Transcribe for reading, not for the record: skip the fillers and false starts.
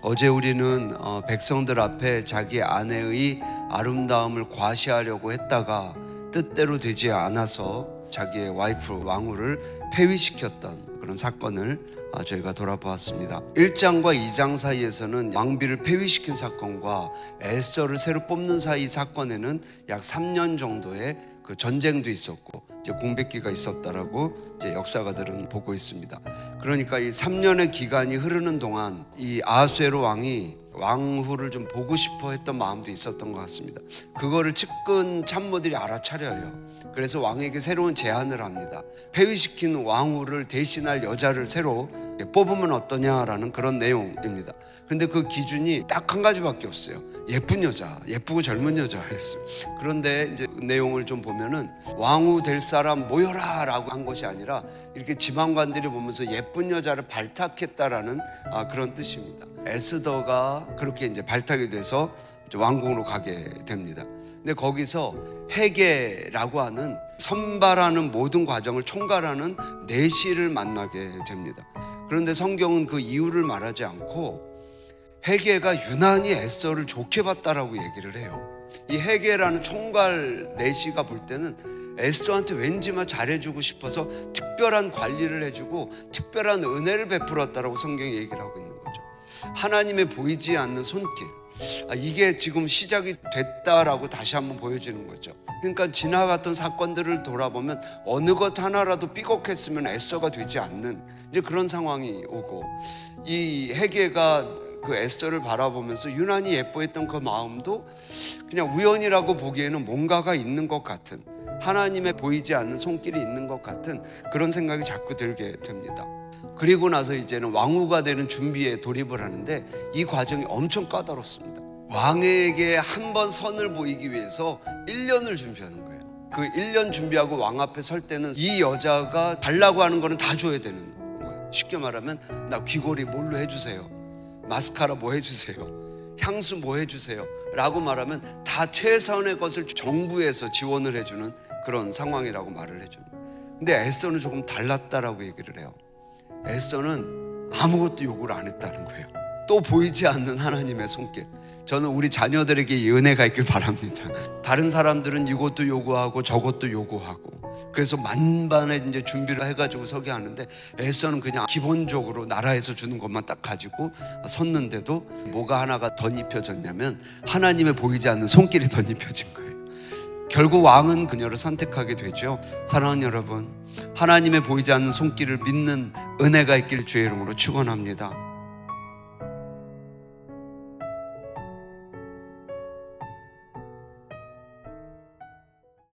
어제 우리는 백성들 앞에 자기 아내의 아름다움을 과시하려고 했다가 뜻대로 되지 않아서 자기의 와이프 왕후를 폐위시켰던 그런 사건을 저희가 돌아보았습니다. 1장과 2장 사이에서는 왕비를 폐위시킨 사건과 에스더를 새로 뽑는 사이 사건에는 약 3년 정도의 그 전쟁도 있었고 이제 공백기가 있었다라고 이제 역사가들은 보고 있습니다. 그러니까 이 3년의 기간이 흐르는 동안 이 아하수에로 왕이 왕후를 좀 보고 싶어 했던 마음도 있었던 것 같습니다. 그거를 측근 참모들이 알아차려요. 그래서 왕에게 새로운 제안을 합니다. 폐위시킨 왕후를 대신할 여자를 새로 뽑으면 어떠냐라는 그런 내용입니다. 그런데 그 기준이 딱 한 가지밖에 없어요. 예쁜 여자, 예쁘고 젊은 여자였어요. 그런데 이제 내용을 좀 보면은 왕후 될 사람 모여라라고 한 것이 아니라 이렇게 지방관들이 보면서 예쁜 여자를 발탁했다라는 그런 뜻입니다. 에스더가 그렇게 이제 발탁이 돼서 이제 왕궁으로 가게 됩니다. 근데 거기서 헤게라고 하는 선발하는 모든 과정을 총괄하는 내시를 만나게 됩니다. 그런데 성경은 그 이유를 말하지 않고 헤게가 유난히 에스더를 좋게 봤다라고 얘기를 해요. 이 헤게라는 총괄 내시가 볼 때는 에스더한테 왠지만 잘해주고 싶어서 특별한 관리를 해주고 특별한 은혜를 베풀었다라고 성경이 얘기를 하고 있는 거죠. 하나님의 보이지 않는 손길, 이게 지금 시작이 됐다라고 다시 한번 보여지는 거죠. 그러니까 지나갔던 사건들을 돌아보면 어느 것 하나라도 삐걱했으면 에스더가 되지 않는 이제 그런 상황이 오고, 이 헤게가 그 에스더를 바라보면서 유난히 예뻐했던 그 마음도 그냥 우연이라고 보기에는 뭔가가 있는 것 같은, 하나님의 보이지 않는 손길이 있는 것 같은 그런 생각이 자꾸 들게 됩니다. 그리고 나서 이제는 왕후가 되는 준비에 돌입을 하는데 이 과정이 엄청 까다롭습니다. 왕에게 한 번 선을 보이기 위해서 1년을 준비하는 거예요. 그 1년 준비하고 왕 앞에 설 때는 이 여자가 달라고 하는 거는 다 줘야 되는 거예요. 쉽게 말하면 나 귀걸이 뭘로 해주세요, 마스카라 뭐 해주세요, 향수 뭐 해주세요 라고 말하면 다 최선의 것을 정부에서 지원을 해주는 그런 상황이라고 말을 해줘요. 근데 에스더는 조금 달랐다라고 얘기를 해요. 에스더는 아무것도 요구를 안 했다는 거예요. 또 보이지 않는 하나님의 손길. 저는 우리 자녀들에게 이 은혜가 있길 바랍니다. 다른 사람들은 이것도 요구하고 저것도 요구하고 그래서 만반의 이제 준비를 해가지고 서게 하는데 에스더는 그냥 기본적으로 나라에서 주는 것만 딱 가지고 섰는데도 뭐가 하나가 덧입혀졌냐면 하나님의 보이지 않는 손길이 덧입혀진 거예요. 결국 왕은 그녀를 선택하게 되죠. 사랑하는 여러분, 하나님의 보이지 않는 손길을 믿는 은혜가 있길 주의 이름으로 축원합니다.